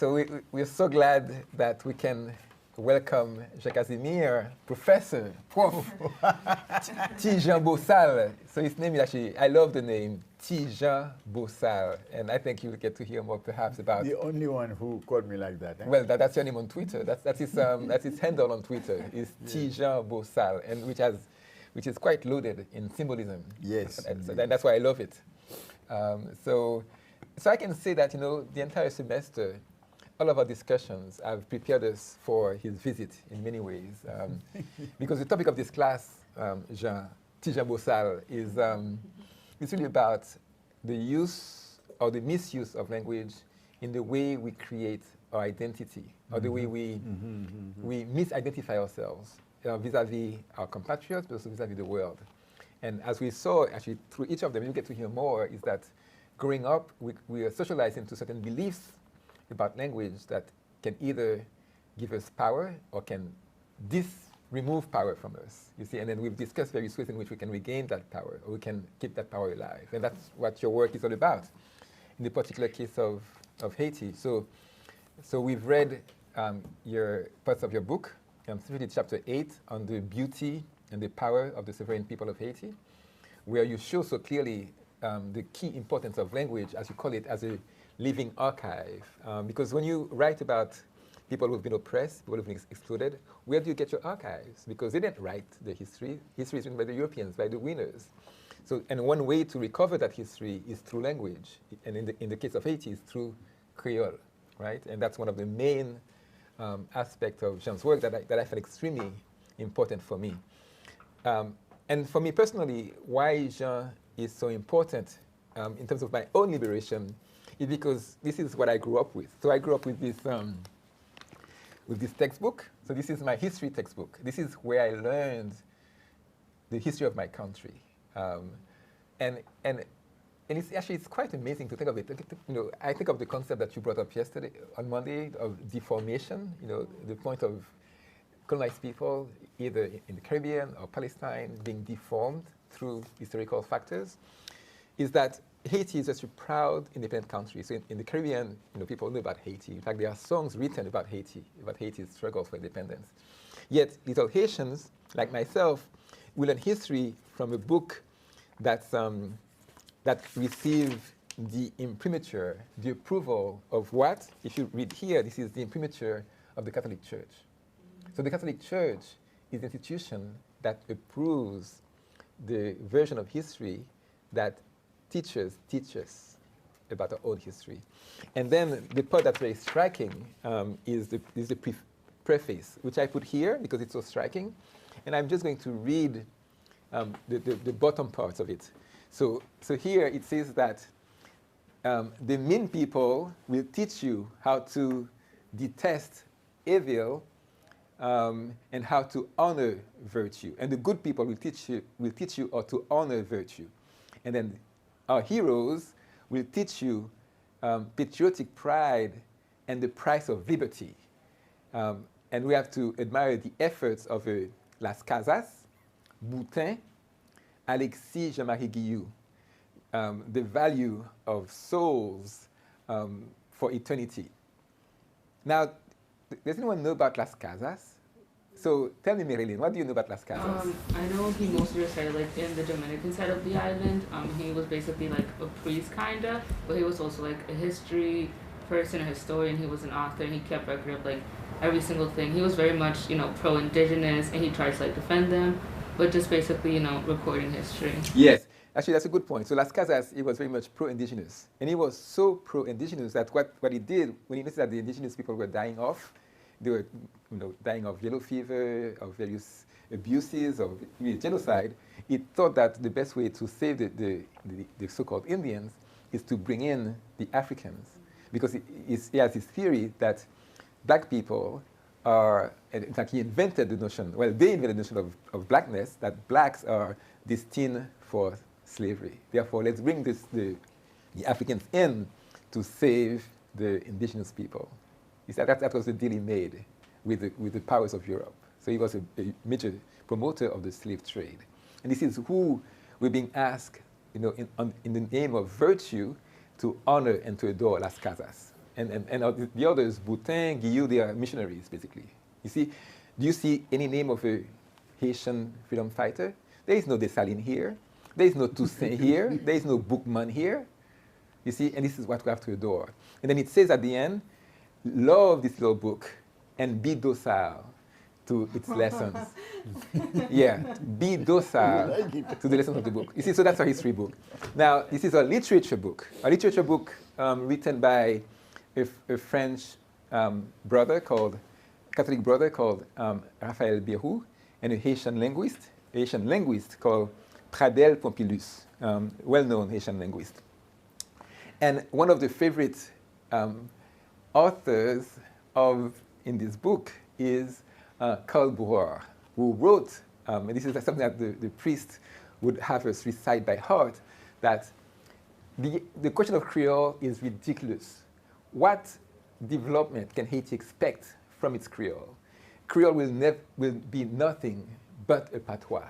So we're so glad that we can welcome Casimir, Professor, Prof, Tijan Bossal. So his name is actually, I love the name, Tijan Bossal. And I think you'll get to hear more perhaps about... The only one who called me like that. Eh? Well, that's your name on Twitter. That's his handle on Twitter, is Tijan Bossal, and which is quite loaded in symbolism. Yes. So that's why I love it. So I can say that, the entire semester, all of our discussions have prepared us for his visit in many ways. Because the topic of this class, Tijan Bossal, is really about the use or the misuse of language in the way we create our identity, or the way we misidentify ourselves vis-a-vis our compatriots, but also vis-a-vis the world. And as we saw, actually, through each of them, you get to hear more, is that growing up, we are socialized into certain beliefs about language that can either give us power or can remove power from us, you see. And then we've discussed various ways in which we can regain that power, or we can keep that power alive. And that's what your work is all about, in the particular case of Haiti. So we've read your parts of your book, specifically chapter 8 on the beauty and the power of the sovereign people of Haiti, where you show so clearly the key importance of language, as you call it, as a living archive. Because when you write about people who've been oppressed, people who've been excluded, where do you get your archives? Because they didn't write the history. History is written by the Europeans, by the winners. So, and one way to recover that history is through language. And in the case of Haiti, it's through Creole, right? And that's one of the main aspects of Jean's work that I find extremely important for me. And for me personally, why Jean is so important in terms of my own liberation is because this is what I grew up with. So I grew up with this textbook. So this is my history textbook. This is where I learned the history of my country. And it's quite amazing to think of it. I think of the concept that you brought up yesterday, on Monday, of deformation, the point of colonized people, either in the Caribbean or Palestine, being deformed through historical factors, is that Haiti is such a proud, independent country. So in the Caribbean, people know about Haiti. In fact, there are songs written about Haiti's struggles for independence. Yet, little Haitians, like myself, will learn history from a book that received the imprimatur, the approval of what? If you read here, this is the imprimatur of the Catholic Church. So the Catholic Church is the institution that approves the version of history that teachers teach us about our own history. And then the part that's very striking is the preface, which I put here because it's so striking. And I'm just going to read the bottom parts of it. So here it says that the mean people will teach you how to detest evil and how to honor virtue. And the good people will teach you how to honor virtue. And then our heroes will teach you patriotic pride and the price of liberty. And we have to admire the efforts of Las Casas, Boutin, Alexis Jean-Marie Guillou, the value of souls for eternity. Now, does anyone know about Las Casas? So tell me, Marilyn, what do you know about Las Casas? I know he mostly resided like in the Dominican side of the island. He was basically like a priest kinda, but he was also like a history person, a historian. He was an author. He kept record of like every single thing. He was very much pro-indigenous, and he tried to like defend them, but just basically recording history. Yes. Actually, that's a good point. So Las Casas, he was very much pro-indigenous. And he was so pro-indigenous that what he did, when he noticed that the indigenous people were dying off, they were dying of yellow fever, of various abuses, of genocide, he thought that the best way to save the so-called Indians is to bring in the Africans. Because he has this theory that black people are, in fact, he invented the notion, well, they invented the notion of blackness, that blacks are destined for slavery. Therefore, let's bring the Africans in to save the indigenous people. He said that was the deal he made with the powers of Europe. So he was a major promoter of the slave trade. And this is who we're being asked, in the name of virtue, to honor and to adore Las Casas. the others, Boutin, Guillou, they are missionaries, basically. You see, do you see any name of a Haitian freedom fighter? There is no Dessalines here. There is no Toussaint here. There is no Boukman here. You see, and this is what we have to adore. And then it says at the end, love this little book and be docile to its lessons. Yeah, be docile to the lessons of the book. You see, so that's a history book. Now, this is a literature book written by a French Catholic brother called Raphaël Bérou, and a Haitian linguist called Pradel Pompilus, well-known Haitian linguist. And one of the favorite authors in this book is Karl Boer, who wrote, and this is something that the priest would have us recite by heart, that the question of Creole is ridiculous. What development can Haiti expect from its Creole? Creole will be nothing but a patois.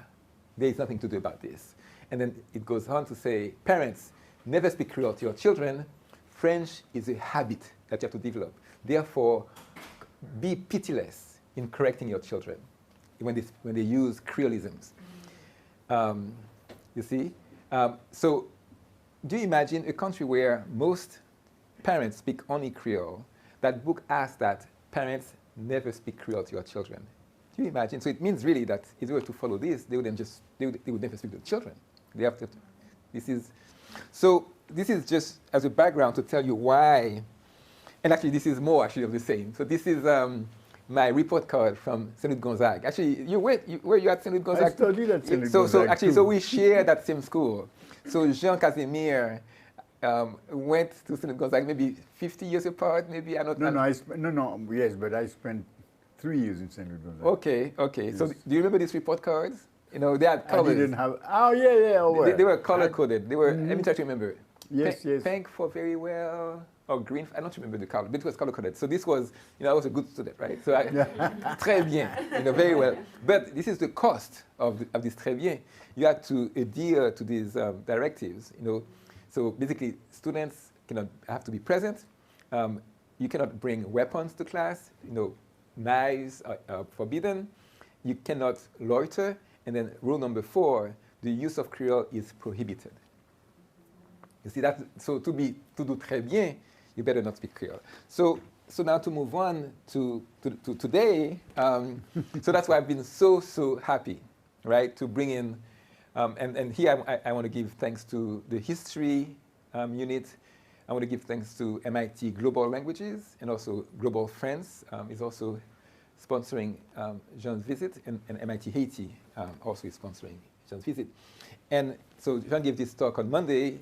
There is nothing to do about this. And then it goes on to say, parents, never speak Creole to your children. French is a habit that you have to develop. Therefore, be pitiless in correcting your children when they use Creolisms. You see? So do you imagine a country where most parents speak only Creole? That book asks that parents never speak Creole to your children. Do you imagine? So it means really that if they were to follow this, they would never speak to the children. They have to. This is just as a background to tell you why. And actually, this is more actually of the same. So this is my report card from St. Louis Gonzague. Actually, were you at St. Louis Gonzague? I studied at St. Louis Gonzague. So we share that same school. So Jean Casimir went to St. Louis Gonzague maybe 50 years apart, maybe. Yes, but I spent 3 years in St. Louis Gonzague. Okay. Yes. So do you remember these report cards? You know, they had colors. I didn't have. Oh yeah. They were color coded. They were. Let me try to remember. Yes. Thank for very well. Or green. I don't remember the color, but it was color coded. So this was, I was a good student, right? So très bien, very well. But this is the cost of this très bien. You have to adhere to these directives, So basically, students have to be present. You cannot bring weapons to class. Knives are forbidden. You cannot loiter. And then rule number 4, the use of Creole is prohibited. You see that? So to do très bien, you better not speak Creole. So now to move on to today. So that's why I've been so happy, right, to bring in. And here I want to give thanks to the history unit. I want to give thanks to MIT Global Languages and also Global France is also sponsoring Jean's visit, and MIT Haiti also is sponsoring Jean's visit. And so Jean gave this talk on Monday.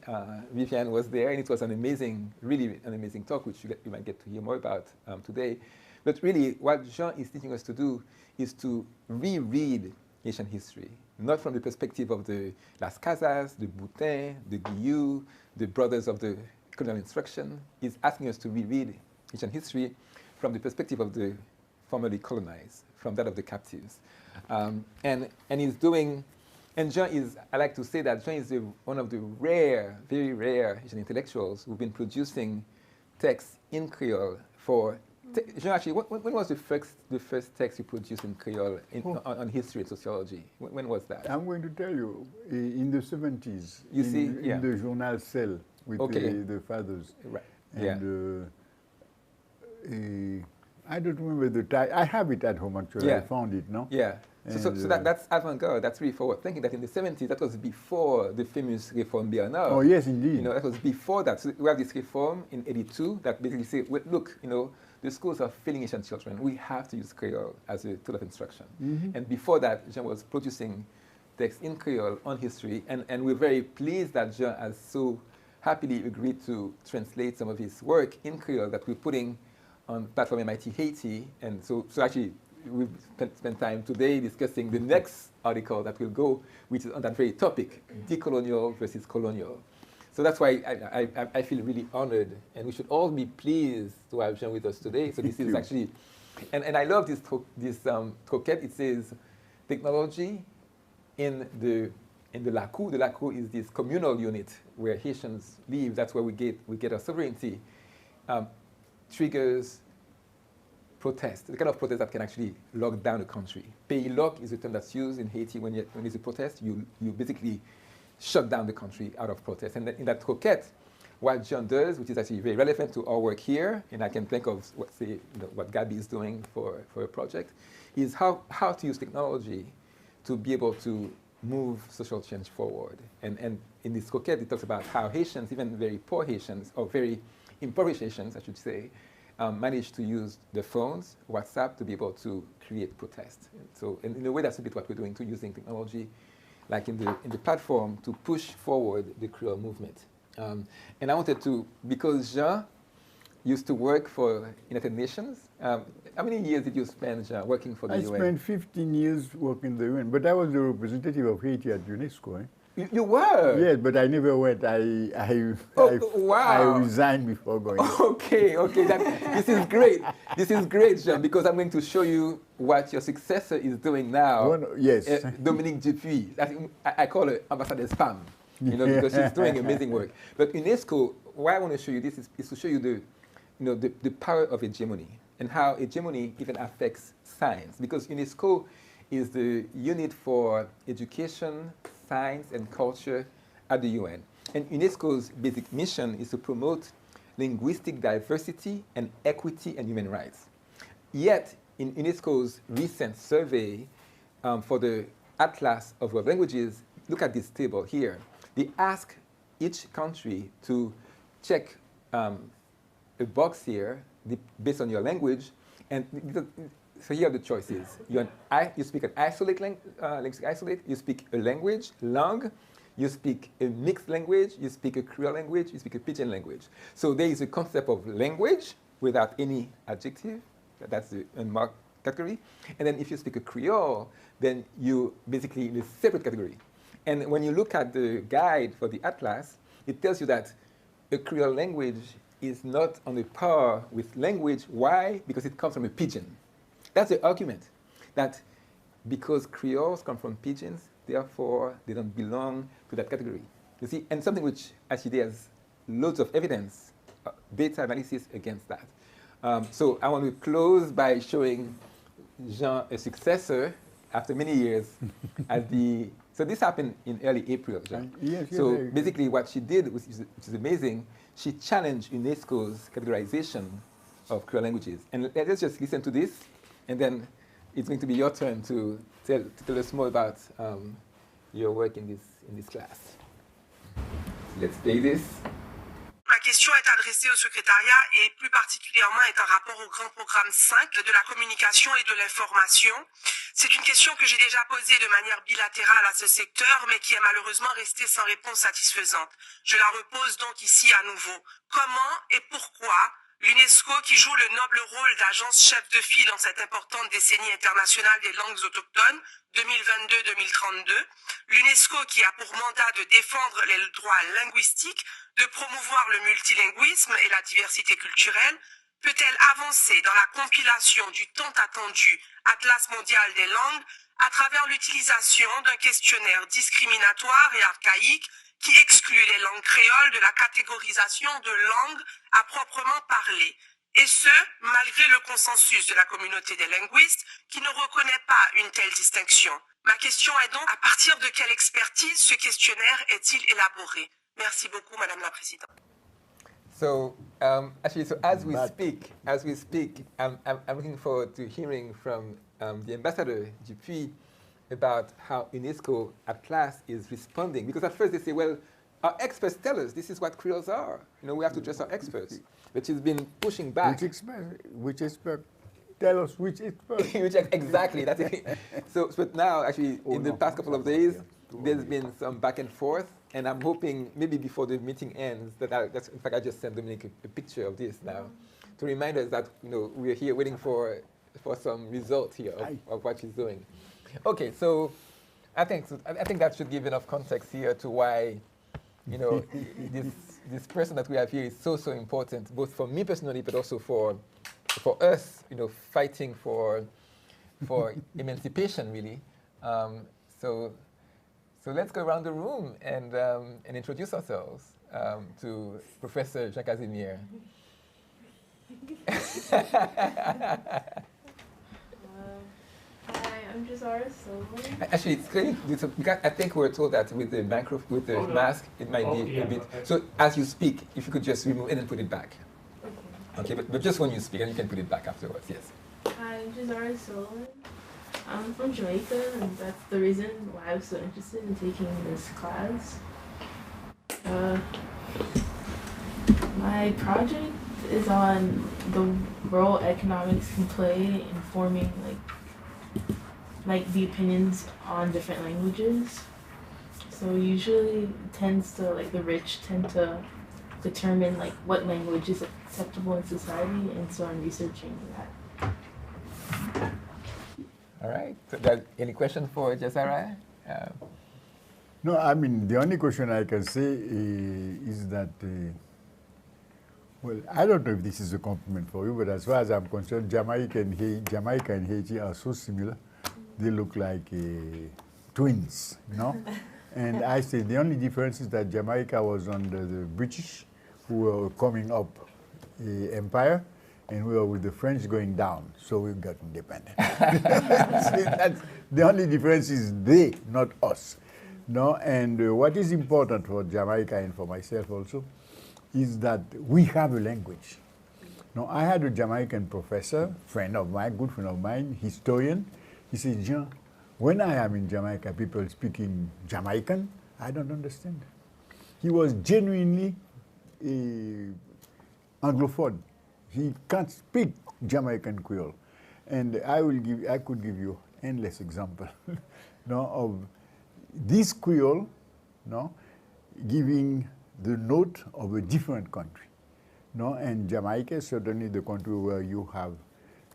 Viviane was there, and it was really an amazing talk, which you might get to hear more about today. But really, what Jean is teaching us to do is to reread Haitian history, not from the perspective of the Las Casas, the Boutin, the Guillou, the brothers of the colonial instruction. He's asking us to reread Haitian history from the perspective of the formerly colonized, from that of the captives. And he's doing, and Jean is, I like to say that Jean is one of the very rare Haitian intellectuals who've been producing texts in Creole for, Jean, actually, when was the first text you produced in Creole on history and sociology? When was that? I'm going to tell you, in the 70s, in the Journal Cell with the fathers. Right. And I don't remember the title. I have it at home, actually. I found it, no? Yeah. So that's avant-garde. That's really forward thinking. That in the 70s, that was before the famous Réforme Bernard. Oh, yes, indeed. That was before that. So we have this reform in 82 that basically say, well, look, the schools are failing Haitian children. We have to use Creole as a tool of instruction. Mm-hmm. And before that, Jean was producing texts in Creole on history. And we're very pleased that Jean has so happily agreed to translate some of his work in Creole that we're putting on platform MIT Haiti. And so actually, we've spent time today discussing the next article that will go, which is on that very topic, decolonial versus colonial. So that's why I feel really honored, and we should all be pleased to have Jean with us today. So this is actually, and I love this croquette. It says technology in the LACU. The LACU is this communal unit where Haitians live. That's where we get our sovereignty. triggers protest, the kind of protest that can actually lock down a country. Pays lock is a term that's used in Haiti when there's a protest. You basically shut down the country out of protest. And in that croquette, what Jean does, which is actually very relevant to our work here, and I can think of what Gabby is doing for a project, is how to use technology to be able to move social change forward. And in this croquette, it talks about how Haitians, even very poor Haitians, or very impoverished Haitians, I should say, manage to use the phones, WhatsApp, to be able to create protest. So in a way, that's a bit what we're doing, to using technology, like in the platform, to push forward the Creole movement. And I wanted to, because Jean used to work for United Nations. How many years did you spend, Jean, working for the UN? I spent 15 years working for the UN, but I was the representative of Haiti at UNESCO. You were? Yes, but I never went. Wow. I resigned before going. Okay. This is great. This is great, Jean, because I'm going to show you what your successor is doing now. Yes. Dominique Dupuis. I call her Ambassador Spam, because she's doing amazing work. But UNESCO, why I want to show you this is to show you the power of hegemony and how hegemony even affects science. Because UNESCO is the unit for education, science, and culture at the UN. And UNESCO's basic mission is to promote linguistic diversity and equity and human rights. Yet, in UNESCO's recent survey for the Atlas of World Languages, look at this table here. They ask each country to check a box here based on your language, and so here are the choices. You speak an linguistic isolate, you speak a language, langue, you speak a mixed language, you speak a Creole language, you speak a Pidgin language. So there is a concept of language without any adjective. That's the unmarked category. And then if you speak a Creole, then you basically in a separate category. And when you look at the guide for the Atlas, it tells you that a Creole language is not on a par with language. Why? Because it comes from a Pidgin. That's the argument, that because Creoles come from Pidgins, therefore they don't belong to that category. You see, and something which actually there's loads of evidence, data analysis against that. So I want to close by showing Jean a successor after many years at the. So this happened in early April, Jean. Yes, so basically what she did, which is amazing, she challenged UNESCO's categorization of Creole languages. And let's just listen to this, and then it's going to be your turn to tell us more about your work in this class. Let's play this. Ma question est adressée au secrétariat et plus particulièrement est en rapport au grand programme 5 de la communication et de l'information. C'est une question que j'ai déjà posée de manière bilatérale à ce secteur, mais qui est malheureusement restée sans réponse satisfaisante. Je la repose donc ici à nouveau. Comment et pourquoi l'UNESCO, qui joue le noble rôle d'agence chef de file dans cette importante décennie internationale des langues autochtones 2022-2032, l'UNESCO qui a pour mandat de défendre les droits linguistiques, de promouvoir le multilinguisme et la diversité culturelle, peut-elle avancer dans la compilation du tant attendu Atlas mondial des langues à travers l'utilisation d'un questionnaire discriminatoire et archaïque qui exclut les langues créoles de la catégorisation de langues à proprement parler, et ce, malgré le consensus de la communauté des linguistes qui ne reconnaît pas une telle distinction. Ma question est donc, à partir de quelle expertise ce questionnaire est-il élaboré? Merci beaucoup, Madame la Présidente. So, actually, as we speak, I'm looking forward to hearing from the Ambassador Dupuis about how UNESCO Atlas is responding. Because at first they say, well, our experts tell us this is what Creoles are. We have to trust our experts. But she's been pushing back. Which expert? Tell us which expert. Exactly. That's it. So, but now, actually, in the past couple of days, there's been some back and forth. And I'm hoping maybe before the meeting ends, in fact, I just sent Dominique a picture of this now, to remind us that we're here waiting for some result here of what she's doing. Okay, so I think that should give enough context here to why this person that we have here is so important, both for me personally, but also for us, fighting for emancipation, really. So let's go around the room and introduce ourselves to Professor Jean Casimir. Hi, I'm Jazara Silver. Actually, because I think we're told that with the mask, it might be a bit. So as you speak, if you could just remove it and put it back. Okay, but just when you speak, and you can put it back afterwards. Yes. Hi, I'm Jazara Silver. I'm from Jamaica, and that's the reason why I was so interested in taking this class. My project is on the role economics can play in forming like the opinions on different languages. So usually tends to the rich tend to determine what language is acceptable in society, and so I'm researching that. All right. So any question for Jazara? No, I mean, the only question I can say is that, well, I don't know if this is a compliment for you, but as far as I'm concerned, Jamaica and Haiti are so similar. They look like twins, you know? And I say the only difference is that Jamaica was under the British, who were coming up empire, and we were with the French going down, so we got independent. That's the only difference is they, not us. No, and what is important for Jamaica and for myself also is that we have a language. No, I had a Jamaican professor, friend of mine, good friend of mine, historian. He said, Jean, when I am in Jamaica, people speaking Jamaican, I don't understand. He was genuinely Anglophone. He can't speak Jamaican Creole. And I could give you endless example of this Creole giving the note of a different country. And Jamaica is certainly the country where you have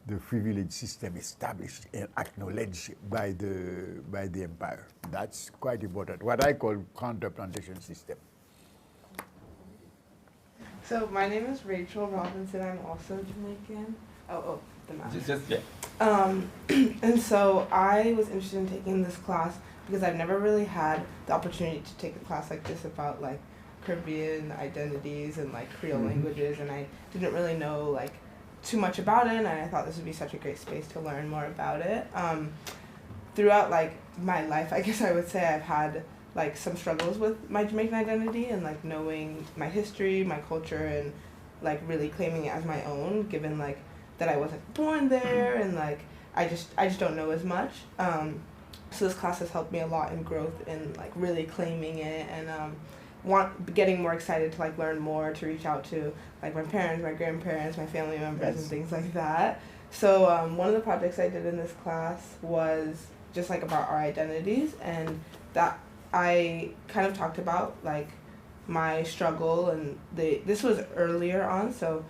the privilege system established and acknowledged by the empire. That's quite important, what I call counter-plantation system. So my name is Rachel Robinson. I'm also Jamaican. The math. Just yeah. And so I was interested in taking this class because I've never really had the opportunity to take a class like this about Caribbean identities and Creole languages, and I didn't really know too much about it, and I thought this would be such a great space to learn more about it. Throughout my life, I guess I would say I've had some struggles with my Jamaican identity and knowing my history, my culture, and really claiming it as my own, given that I wasn't born there, and I just don't know as much. So this class has helped me a lot in growth in really claiming it, and getting more excited to learn more, to reach out to my parents, my grandparents, my family members, and things like that. So one of the projects I did in this class was just about our identities, and that I kind of talked about my struggle, and this was earlier on, so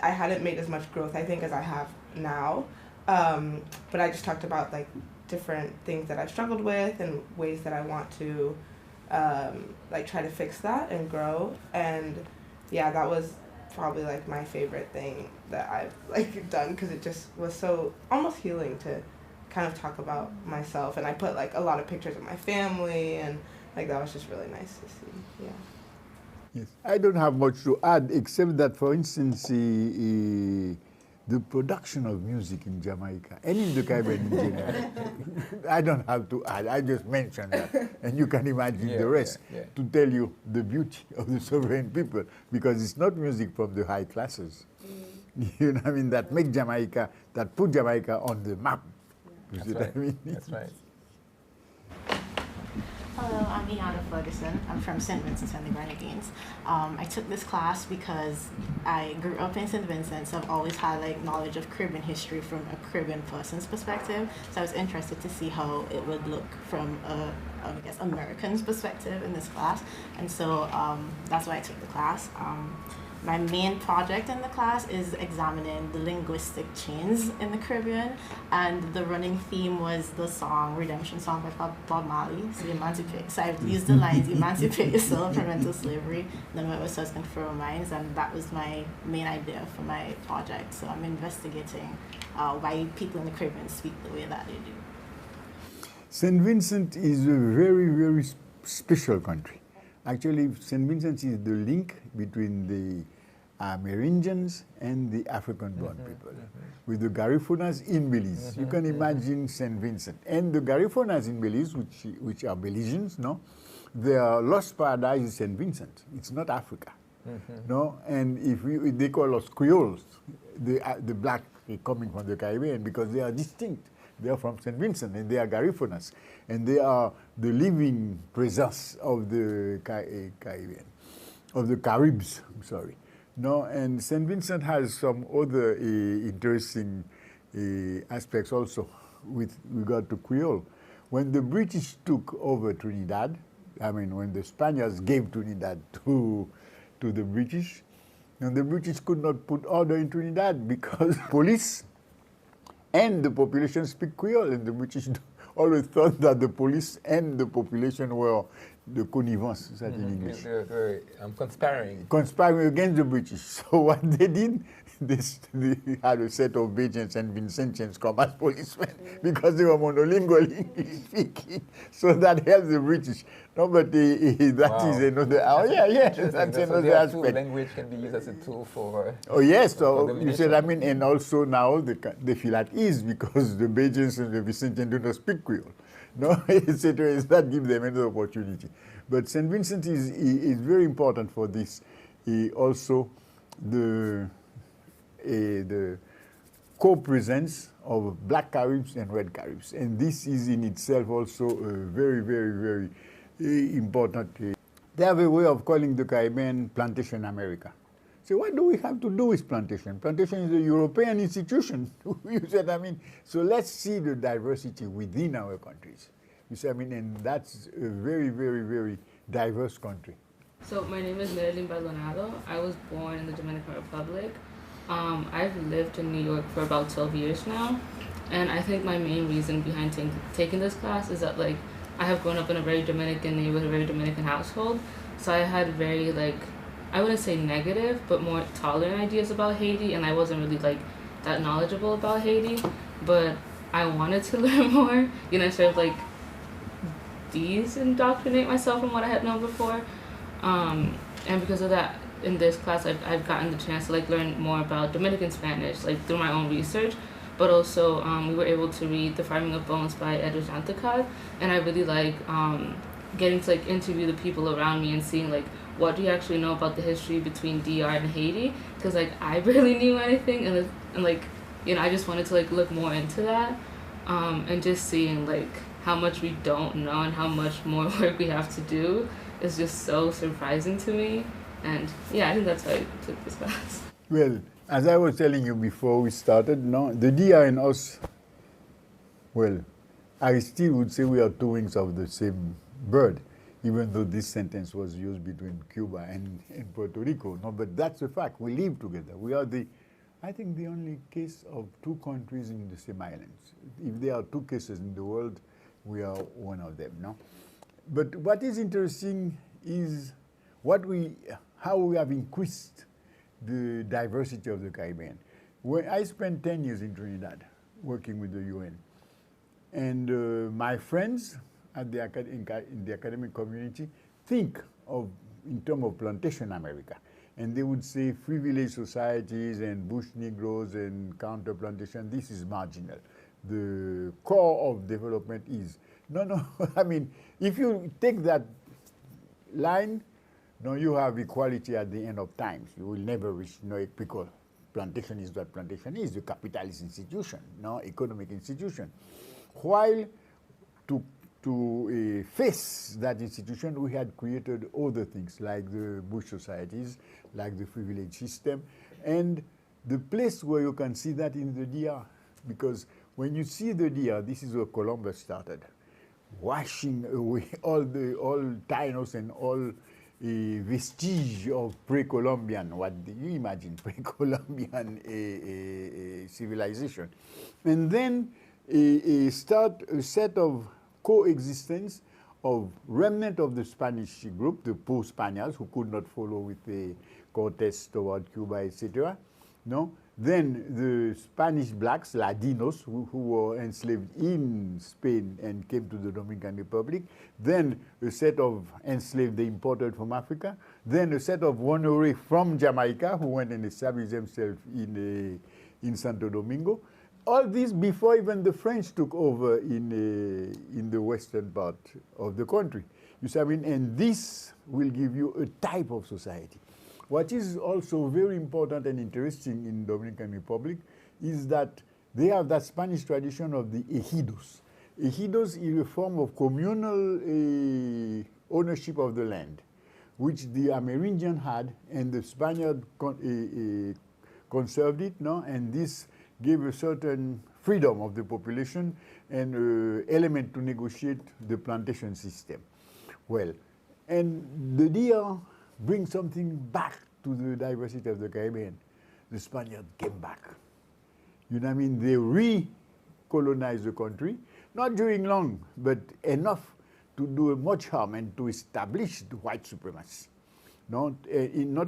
I hadn't made as much growth I think as I have now, but I just talked about different things that I've struggled with and ways that I want to try to fix that and grow. And yeah, that was probably my favorite thing that I've done, because it just was so almost healing to kind of talk about myself, and I put a lot of pictures of my family, and that was just really nice to see. Yeah. Yes, I don't have much to add except that, for instance, the production of music in Jamaica and in the Caribbean in general, I don't have to add. I just mentioned that, and you can imagine the rest to tell you the beauty of the sovereign people, because it's not music from the high classes. You know what I mean? That make Jamaica, that put Jamaica on the map. You see what I mean? That's right. Hello, I'm Iana Ferguson. I'm from St. Vincent and the Grenadines. I took this class because I grew up in St. Vincent, so I've always had knowledge of Caribbean history from a Caribbean person's perspective. So I was interested to see how it would look from I guess American's perspective in this class, and so that's why I took the class. My main project in the class is examining the linguistic chains in the Caribbean, and the running theme was the song, Redemption Song by Bob Marley, so I used the lines, emancipate yourself from mental slavery, then what was husband for minds, and that was my main idea for my project. So I'm investigating why people in the Caribbean speak the way that they do. St. Vincent is a very, very special country. Actually, St. Vincent is the link between the Amerindians, and the African-born people. With the Garifunas in Belize. You can imagine St. Vincent. And the Garifunas in Belize, which are Belizeans, no? Their lost paradise is St. Vincent. It's not Africa. No? And if they call us Creoles, the black coming from the Caribbean, because they are distinct. They are from St. Vincent, and they are Garifunas. And they are the living presence of the Caribbean, of the Caribs, I'm sorry. No, and St. Vincent has some other interesting aspects also with regard to Creole. When the British took over Trinidad, I mean, when the Spaniards gave Trinidad to the British, and the British could not put order in Trinidad because police and the population speak Creole, and the British always thought that the police and the population were the connivance, is that in English? Conspiring against the British. So what they did, they had a set of Bajans and Vincentians come as policemen because they were monolingual English speaking. So that helped the British. No, but that is another. Oh yeah, that's another aspect. Language can be used as a tool for. Oh yes, so you said, I mean, and also now they feel at ease because the Bajans and the Vincentians do not speak Creole. No, etc. That gives them another opportunity. But St. Vincent is very important for this. Also, the co-presence of black Caribs and red Caribs, and this is in itself also a very, very, very important. They have a way of calling the Caribbean Plantation America. So what do we have to do with plantation? Plantation is a European institution. You said, I mean, so let's see the diversity within our countries. You said, I mean, and that's a very, very, very diverse country. So my name is Marilyn Baldonado. I was born in the Dominican Republic. I've lived in New York for about 12 years now. And I think my main reason behind taking this class is that, like, I have grown up in a very Dominican neighborhood, a very Dominican household. So I had very, like, I wouldn't say negative, but more tolerant ideas about Haiti, and I wasn't really like that knowledgeable about Haiti, but I wanted to learn more, sort of like indoctrinate myself from what I had known before, and because of that, in this class, I've gotten the chance to like learn more about Dominican Spanish, like through my own research, but also we were able to read The Farming of Bones by Edward Jantacad, and I really like getting to like interview the people around me and seeing like what do you actually know about the history between DR and Haiti? Because like I barely knew anything, and like I just wanted to like look more into that, and just seeing like how much we don't know and how much more work we have to do is just so surprising to me. And yeah, I think that's why I took this class. Well, as I was telling you before we started, no, the DR and us, well, I still would say we are two wings of the same bird, even though this sentence was used between Cuba and Puerto Rico. No, but that's a fact. We live together. We are I think the only case of two countries in the same islands. If there are two cases in the world, we are one of them, no? But what is interesting is how we have increased the diversity of the Caribbean. When I spent 10 years in Trinidad working with the UN, and my friends in the academic community think of in terms of plantation America, and they would say free village societies and bush Negroes and counter plantation. This is marginal. The core of development is no. I mean, if you take that line, no, you have equality at the end of times. You will never reach because plantation is what plantation is, a capitalist institution, economic institution. While to face that institution, we had created other things like the bush societies, like the free village system, and the place where you can see that in the DR, because when you see the DR, this is where Columbus started, washing away all Tainos and all vestige of pre-Columbian, what do you imagine, pre-Columbian civilization. And then start a set of coexistence of remnant of the Spanish group, the poor Spaniards who could not follow with the Cortes toward Cuba, etc. no? Then the Spanish blacks, Ladinos, who were enslaved in Spain and came to the Dominican Republic. Then a set of enslaved they imported from Africa. Then a set of runaway from Jamaica who went and established themselves in Santo Domingo. All this before even the French took over in the western part of the country. You see what I mean? And this will give you a type of society. What is also very important and interesting in Dominican Republic is that they have that Spanish tradition of the ejidos. Ejidos is a form of communal ownership of the land, which the Amerindian had, and the Spaniard conserved it, no? And this gave a certain freedom of the population and element to negotiate the plantation system. Well, and the deal brings something back to the diversity of the Caribbean. The Spaniards came back. You know what I mean? They recolonized the country, not during long, but enough to do much harm and to establish the white supremacy. Not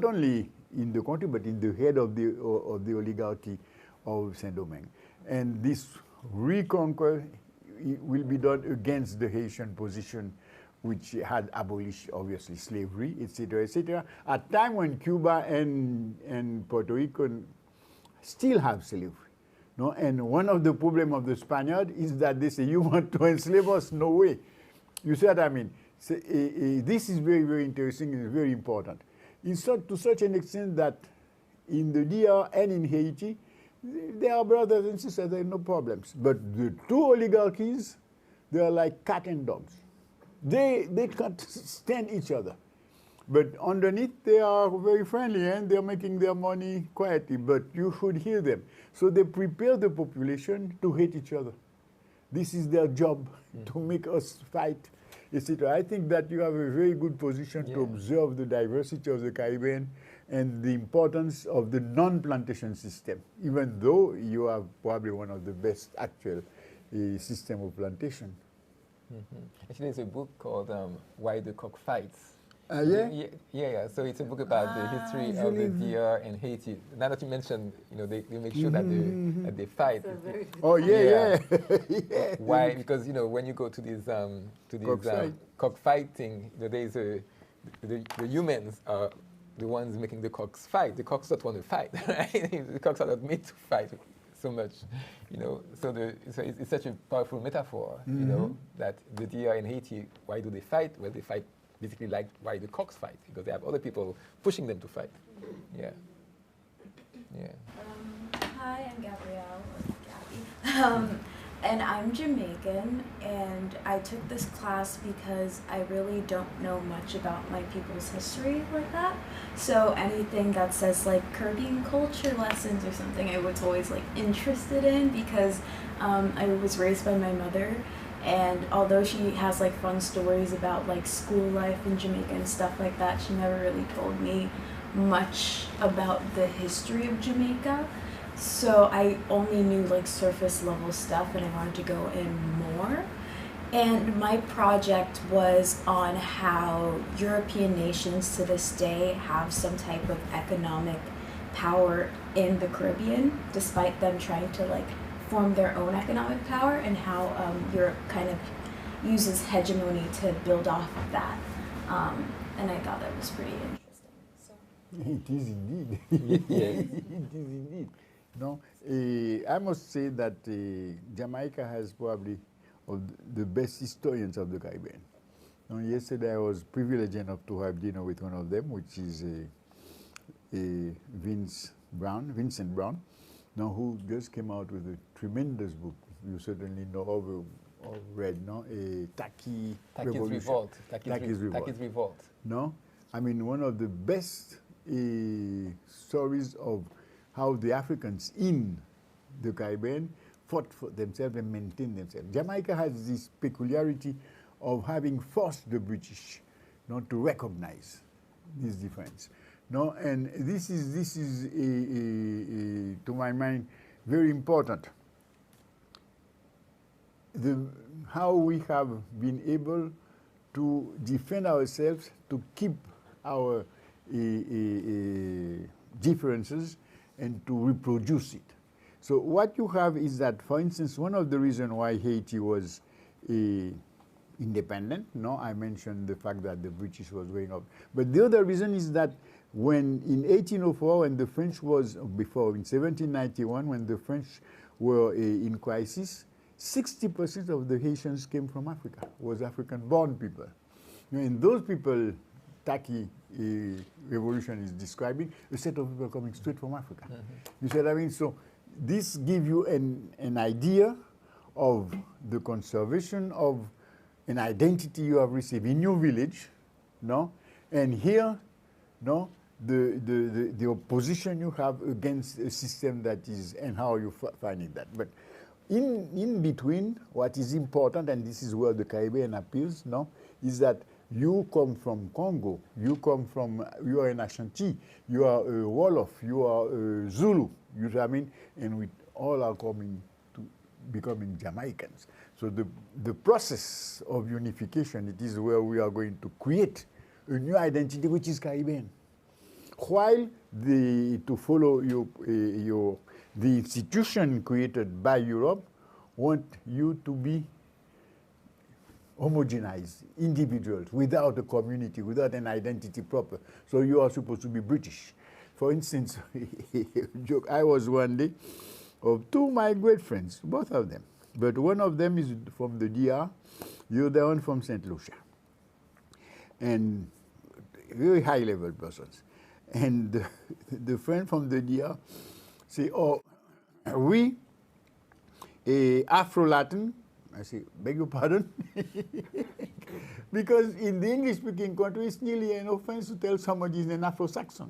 only in the country, but in the head of the oligarchy of Saint-Domingue. And this reconquer will be done against the Haitian position, which had abolished, obviously, slavery, etc., etc., at a time when Cuba and Puerto Rico still have slavery. No? And one of the problems of the Spaniard is that they say, you want to enslave us? No way. You see what I mean? So, this is very, very interesting and very important. To such an extent that in the DR and in Haiti, they are brothers and sisters, there are no problems. But the two oligarchies, they are like cat and dogs. They can't stand each other. But underneath, they are very friendly and they're making their money quietly, but you should hear them. So they prepare the population to hate each other. This is their job, to make us fight, etc. I think that you have a very good position to observe the diversity of the Caribbean and the importance of the non-plantation system, even though you have probably one of the best actual system of plantation. Actually, there's a book called Why the Cock Fights. Yeah? So it's a book about the history of the DR and Haiti. Now that you mentioned, they make sure that they fight. Oh yeah. Why? Because when you go to these cockfighting, there's the humans are the ones making the cocks fight. The cocks don't want to fight, right? The cocks are not made to fight so much, So it's such a powerful metaphor, that the DR in Haiti, why do they fight? Well, they fight basically like why the cocks fight, because they have other people pushing them to fight. Yeah. Hi, I'm Gabrielle, or Gabby. And I'm Jamaican, and I took this class because I really don't know much about my people's history like that. So anything that says like Caribbean culture lessons or something, I was always like interested in, because I was raised by my mother, and although she has like fun stories about like school life in Jamaica and stuff like that, she never really told me much about the history of Jamaica. So I only knew like surface level stuff, and I wanted to go in more. And my project was on how European nations to this day have some type of economic power in the Caribbean, despite them trying to like form their own economic power, and how Europe kind of uses hegemony to build off of that. And I thought that was pretty interesting. So. It is indeed. Yes. It is indeed. No, I must say that Jamaica has probably the best historians of the Caribbean. Yesterday I was privileged enough to have dinner with one of them, which is Vincent Brown, who just came out with a tremendous book. You certainly know or read, Taki's Revolt. Taki's Revolt. No, I mean one of the best stories of how the Africans in the Caribbean fought for themselves and maintained themselves. Jamaica has this peculiarity of having forced the British not to recognize this difference. And this is to my mind very important. How we have been able to defend ourselves, to keep our differences, and to reproduce it. So what you have is that, for instance, one of the reasons why Haiti was independent, no, I mentioned the fact that the British was going up. But the other reason is that when in 1804, when the French was, before in 1791, when the French were in crisis, 60% of the Haitians came from Africa, was African-born people. And those people, Taki revolution is describing, a set of people coming straight from Africa. You see what I mean? So this gives you an idea of the conservation of an identity you have received in your village, no? And here, no, the opposition you have against a system that is, and how you finding that. But in between, what is important, and this is where the Caribbean appeals, no, is that you come from Congo, you are an Ashanti, you are a Wolof, you are a Zulu, you know what I mean? And we all are coming to becoming Jamaicans. So the process of unification, it is where we are going to create a new identity which is Caribbean. While to follow the institution created by Europe want you to be homogenized individuals without a community, without an identity proper. So you are supposed to be British. For instance, joke, I was one day of two of my great friends, both of them. But one of them is from the DR, the other one from St. Lucia. And very high level persons. And the friend from the DR say, oh, we, Afro-Latin, I say, beg your pardon? Because in the English-speaking country, it's nearly an offense to tell somebody is an Afro-Saxon.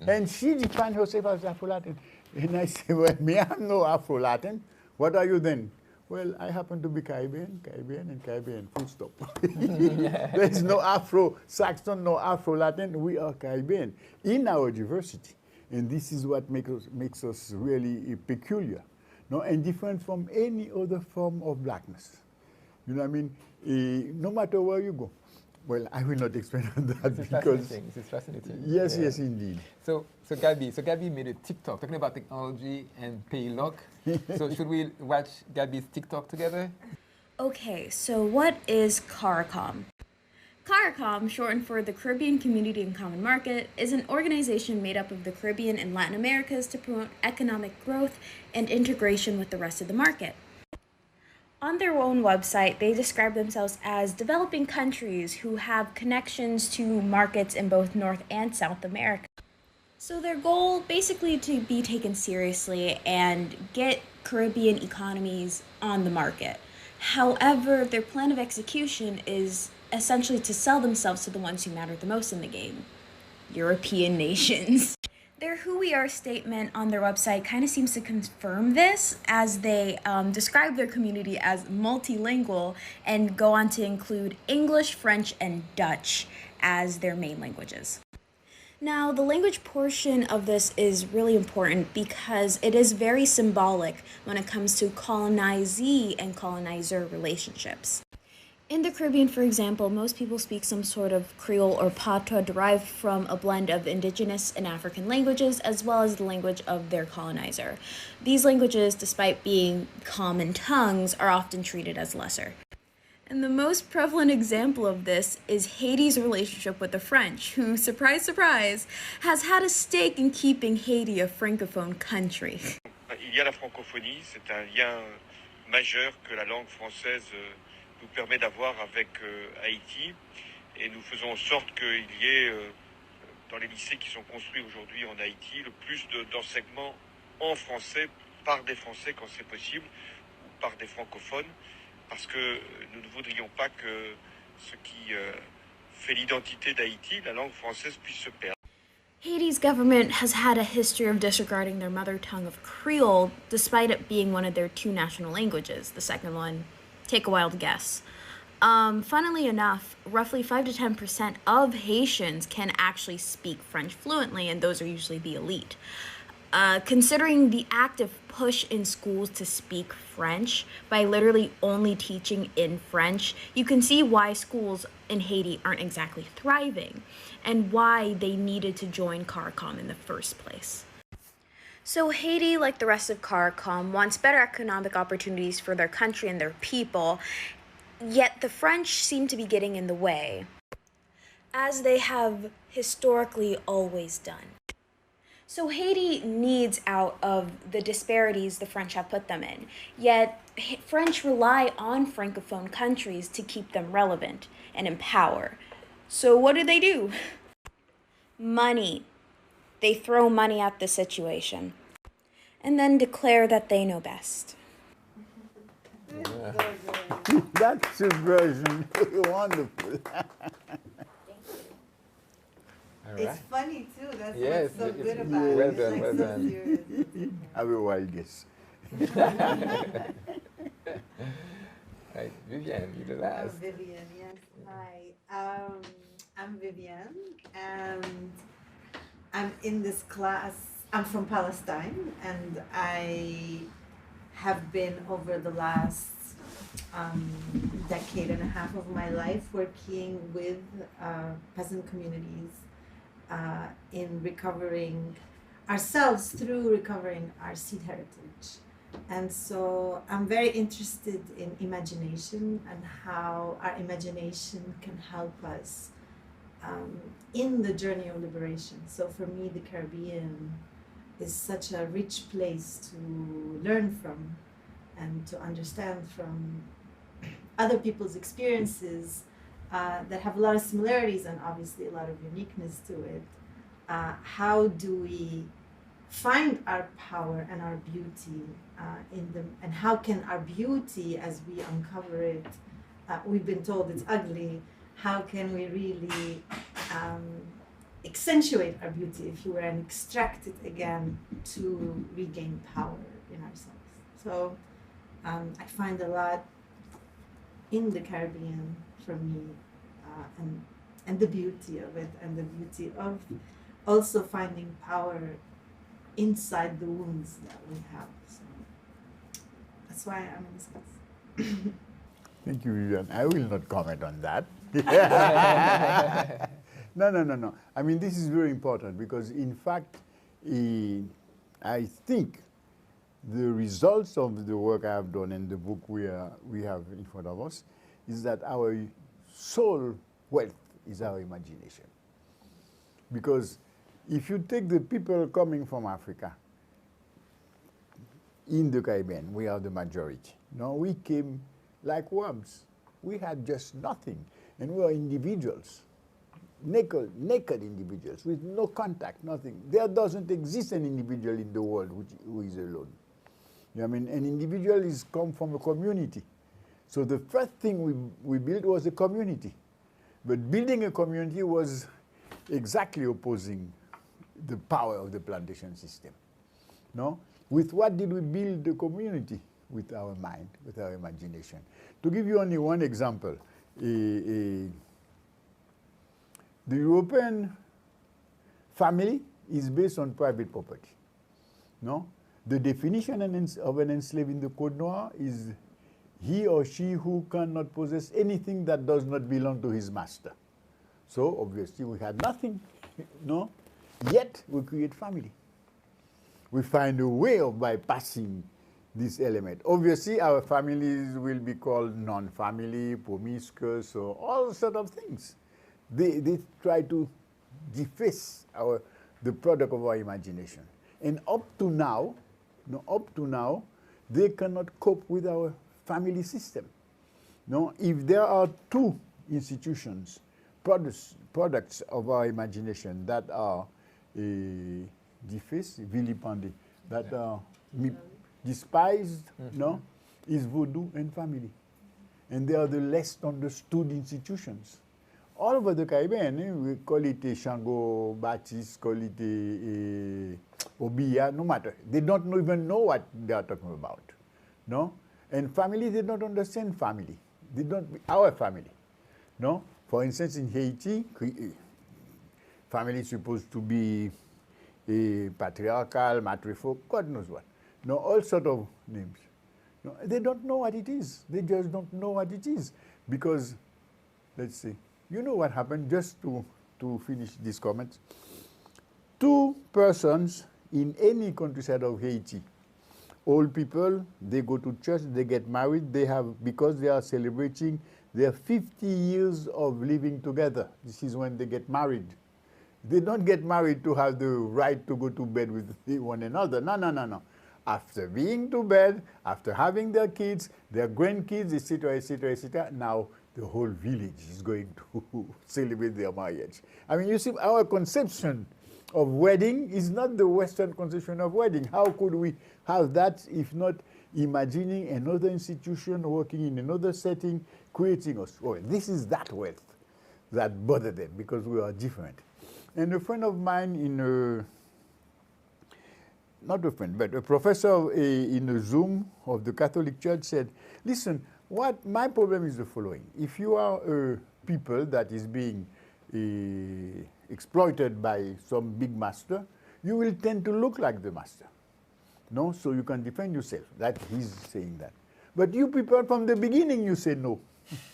and she defined herself as Afro-Latin. And I say, well, me, I'm no Afro-Latin. What are you then? Well, I happen to be Caribbean, full stop. There's no Afro-Saxon, no Afro-Latin. We are Caribbean in our diversity. And this is what makes us really peculiar. No, and different from any other form of blackness. You know what I mean? No matter where you go. Well, I will not explain on that because this is fascinating. Yes, yes, indeed. So Gabby made a TikTok talking about technology and pay luck. So should we watch Gabby's TikTok together? Okay, so what is CARICOM? CARICOM, shortened for the Caribbean Community and Common Market, is an organization made up of the Caribbean and Latin Americas to promote economic growth and integration with the rest of the market. On their own website, they describe themselves as developing countries who have connections to markets in both North and South America. So their goal basically to be taken seriously and get Caribbean economies on the market. However, their plan of execution is essentially to sell themselves to the ones who matter the most in the game, European nations. Their Who We Are statement on their website kind of seems to confirm this, as they describe their community as multilingual and go on to include English, French, and Dutch as their main languages. Now, the language portion of this is really important because it is very symbolic when it comes to colonizee and colonizer relationships. In the Caribbean, for example, most people speak some sort of Creole or patois derived from a blend of indigenous and African languages, as well as the language of their colonizer. These languages, despite being common tongues, are often treated as lesser. And the most prevalent example of this is Haiti's relationship with the French, who, surprise, surprise, has had a stake in keeping Haiti a francophone country. Il y a la francophonie, c'est un lien majeur que la langue française nous permet d'avoir avec Haïti, et nous faisons en sorte qu'il y ait dans les lycées qui sont construits aujourd'hui en Haïti le plus d'enseignements en français par des Français quand c'est possible, ou par des francophones, parce que nous ne voudrions pas que ce qui fait l'identité d'Haïti, la langue française, puisse se perdre. Haiti's government has had a history of disregarding their mother tongue of Creole, despite it being one of their two national languages. The second one, take a wild guess. Funnily enough, roughly 5 to 10% of Haitians can actually speak French fluently, and those are usually the elite. considering the active push in schools to speak French by literally only teaching in French, you can see why schools in Haiti aren't exactly thriving and why they needed to join CARICOM in the first place. So Haiti, like the rest of CARICOM, wants better economic opportunities for their country and their people, yet the French seem to be getting in the way, as they have historically always done. So Haiti needs out of the disparities the French have put them in, yet French rely on Francophone countries to keep them relevant and in power. So what do? Money. They throw money at the situation and then declare that they know best. Yeah. That's a version. Wonderful. It's funny too. That's yes, what's so good about it. Well done, like well so done. serious. Have a wild guess. Right, Vivian, you're the last. Vivian, yes. Hi. I'm Vivian, and I'm in this class. I'm from Palestine, and I have been over the last decade and a half of my life working with peasant communities in recovering ourselves through recovering our seed heritage. And so I'm very interested in imagination and how our imagination can help us in the journey of liberation. So for me, the Caribbean is such a rich place to learn from and to understand from other people's experiences that have a lot of similarities and obviously a lot of uniqueness to it. How do we find our power and our beauty in them, and how can our beauty, as we uncover it, we've been told it's ugly, how can we really accentuate our beauty, if you will, and extract it again to regain power in ourselves. So I find a lot in the Caribbean for me, and the beauty of it, and the beauty of also finding power inside the wounds that we have. So that's why I'm in this class. Thank you, Vivian. I will not comment on that. No. I mean, this is very important because, in fact, I think the results of the work I have done and the book we have in front of us is that our sole wealth is our imagination. Because if you take the people coming from Africa, in the Caribbean, we are the majority. No, we came like worms. We had just nothing. And we are individuals, naked individuals with no contact, nothing. There doesn't exist an individual in the world who is alone. You know, I mean, an individual is come from a community. So the first thing we built was a community. But building a community was exactly opposing the power of the plantation system. No? With what did we build the community? With our mind, with our imagination. To give you only one example, the European family is based on private property. No? The definition of an enslaved in the Code Noir is he or she who cannot possess anything that does not belong to his master. So obviously we had nothing, no? Yet we create family. We find a way of bypassing this element. Obviously our families will be called non-family, promiscuous, or all sorts of things. They try to deface the product of our imagination. And up to now, they cannot cope with our family system. No, if there are two institutions, products of our imagination that are defaced, vilipended, that are despised, no, is voodoo and family. And they are the less understood institutions. All over the Caribbean, we call it a Shango, Baptiste, call it a Obiya, no matter. They don't even know what they are talking about, no? And family, they don't understand family. They don't, our family, no? For instance, in Haiti, family is supposed to be patriarchal, matrifolk, God knows what. No, all sort of names. No, they don't know what it is. They just don't know what it is. Because, let's see, you know what happened, just to finish this comment. 2 persons in any countryside of Haiti, old people, they go to church, they get married, because they are celebrating their 50 years of living together. This is when they get married. They don't get married to have the right to go to bed with one another. No, no, no, no. After being to bed, after having their kids, their grandkids, etc., etc., etc., now the whole village is going to celebrate their marriage. I mean, you see, our conception of wedding is not the Western conception of wedding. How could we have that if not imagining another institution working in another setting, creating us? Oh, this is that wealth that bothered them because we are different. And a friend of mine not a friend, but a professor in a Zoom of the Catholic Church said, listen, my problem is the following. If you are a people that is being exploited by some big master, you will tend to look like the master. No, so you can defend yourself. That he's saying that. But you people from the beginning, you say no.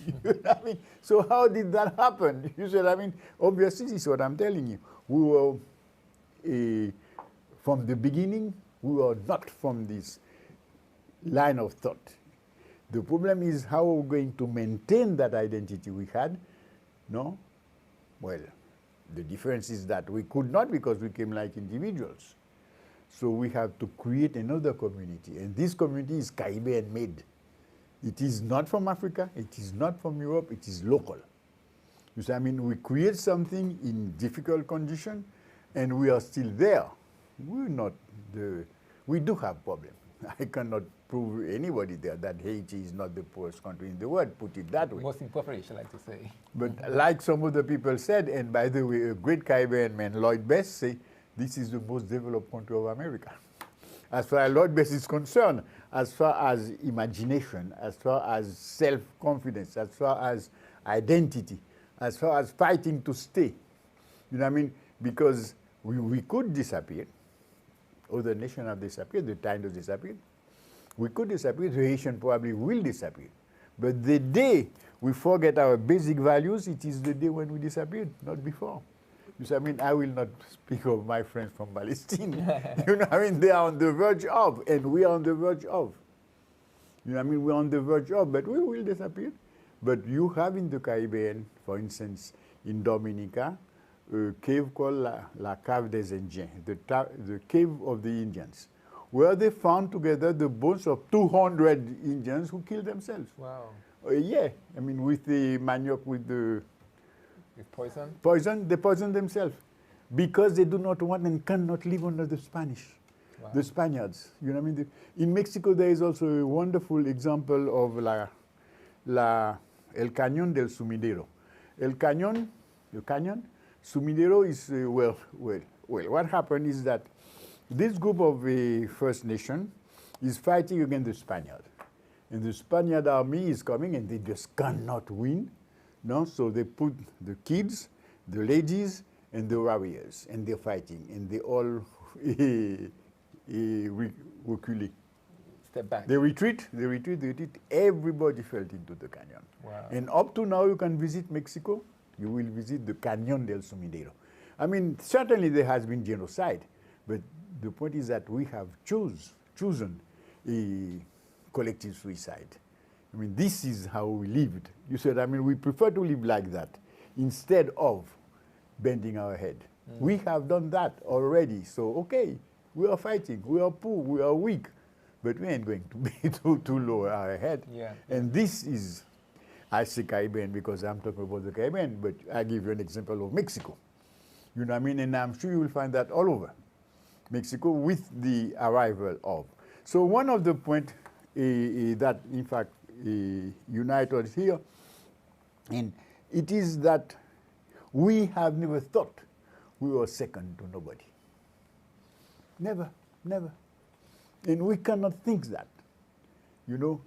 You know what I mean? So how did that happen? You said, I mean, obviously, this is what I'm telling you. We were, from the beginning, we were not from this line of thought. The problem is how we're going to maintain that identity we had. No? Well, the difference is that we could not because we came like individuals. So we have to create another community. And this community is Caribbean made. It is not from Africa, it is not from Europe, it is local. You see, I mean, we create something in difficult condition and we are still there. We do have problems. I cannot prove anybody there that Haiti is not the poorest country in the world, put it that way. Most impoverished, I like to say. But like some other people said, and by the way, a great Caribbean man, Lloyd Best, say, this is the most developed country of America. As far as Lloyd Best is concerned, as far as imagination, as far as self-confidence, as far as identity, as far as fighting to stay. You know what I mean? Because we could disappear. Other nations have disappeared, the Taínos disappeared. We could disappear, the Haitian probably will disappear. But the day we forget our basic values, it is the day when we disappeared, not before. You see, I mean, I will not speak of my friends from Palestine. You know, I mean, they are on the verge of, and we are on the verge of. You know, I mean, we're on the verge of, but we will disappear. But you have in the Caribbean, for instance, in Dominica, a cave called La Cave des Indiens, the cave of the Indians, where they found together the bones of 200 Indians who killed themselves. Wow. Yeah, I mean, with the manioc, with poison? Poison, they poison themselves because they do not want and cannot live under the Spanish, the Spaniards. You know what I mean? In Mexico, there is also a wonderful example of El Cañón del Sumidero. El Cañón, Sumidero is, well, what happened is that this group of First Nation is fighting against the Spaniards. And the Spaniard army is coming and they just cannot win. No? So they put the kids, the ladies, and the warriors, and they're fighting. And they all reculate. Step back. They retreat. Everybody fell into the canyon. Wow. And up to now, you can visit Mexico. You will visit the Cañón del Sumidero. I mean, certainly there has been genocide, but the point is that we have chosen a collective suicide. I mean, this is how we lived. You said, I mean, we prefer to live like that instead of bending our head. We have done that already. So, okay, we are fighting. We are poor. We are weak. But we ain't going to be too low our head. Yeah. And this is, I say Caribbean because I'm talking about the Caribbean, but I give you an example of Mexico. You know what I mean? And I'm sure you will find that all over Mexico with the arrival of. So one of the points that, in fact, unite us here, and it is that we have never thought we were second to nobody. Never. And we cannot think that. You know,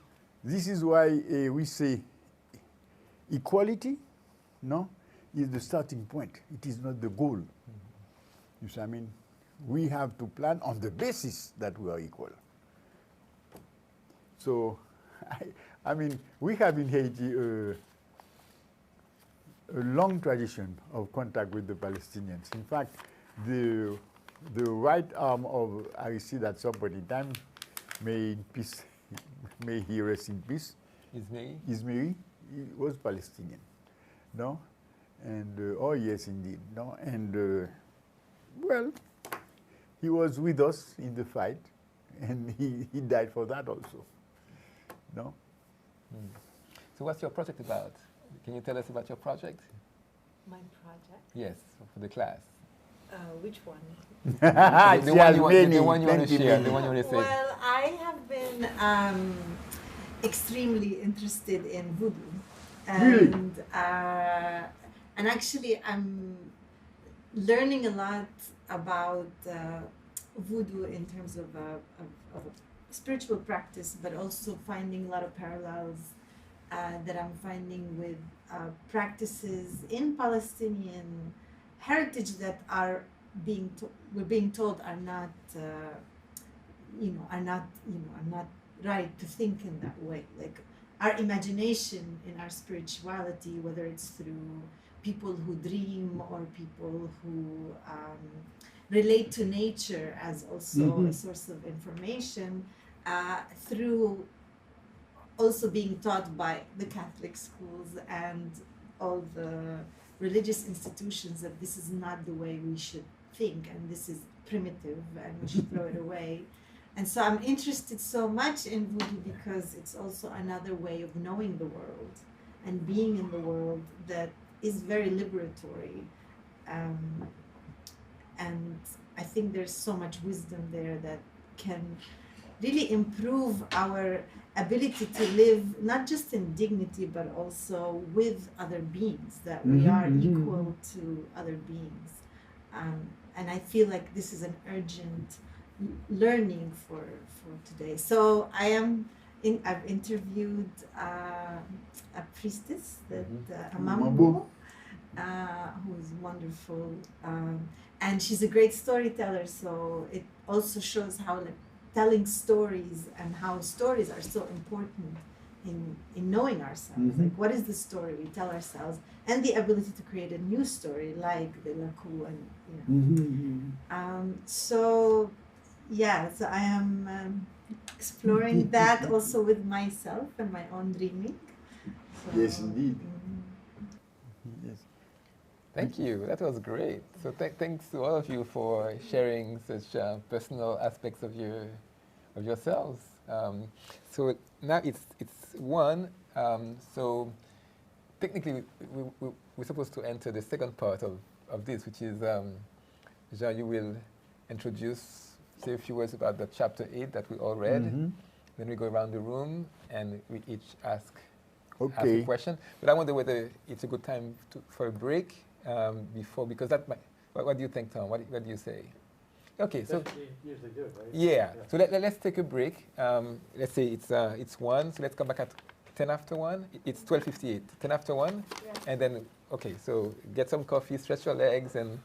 this is why we say equality, no, is the starting point. It is not the goal. You see, I mean, we have to plan on the basis that we are equal. So, I mean, we have in Haiti a long tradition of contact with the Palestinians. In fact, the right arm of Aristide at some point in time, may in peace, may he rest in peace. Ismail, he was Palestinian, no? And, oh yes, indeed, no? And, well, he was with us in the fight, and he died for that also, no? Mm. So what's your project about? Can you tell us about your project? My project? Yes, for the class. Which one? the one you want to share, the one you want to say. Well, I have been extremely interested in voodoo. And, and actually, I'm learning a lot about voodoo in terms of a spiritual practice, but also finding a lot of parallels that I'm finding with practices in Palestinian heritage that are we're being told are not are not right to think in that way. Like our imagination in our spirituality, whether it's through people who dream or people who relate to nature as also a source of information, through also being taught by the Catholic schools and all the religious institutions that this is not the way we should think and this is primitive and we should throw it away. And so I'm interested so much in voodoo because it's also another way of knowing the world and being in the world that is very liberatory. And I think there's so much wisdom there that can really improve our ability to live not just in dignity but also with other beings, that we are equal to other beings. And I feel like this is an urgent learning for today. So I've interviewed a priestess, a Mambo, who is wonderful, and she's a great storyteller. So it also shows how telling stories and how stories are so important in knowing ourselves. Like, what is the story we tell ourselves, and the ability to create a new story, like the Lakou, and so I am exploring that also with myself and my own dreaming. So, yes, indeed. Yes. Thank you. That was great. So thanks to all of you for sharing such personal aspects of yourselves. So now it's 1. So technically we're supposed to enter the second part of this, which is Jean, you will say a few words about the chapter 8 that we all read. Then we go around the room and we each ask a question. But I wonder whether it's a good time for a break because that might, what do you think, Tom? What do you say? Okay, so usually do, right? Yeah. So let's take a break. Let's say it's 1. So let's come back at 10 after 1. It's 12:58. 10 after 1, and then so get some coffee, stretch your legs, and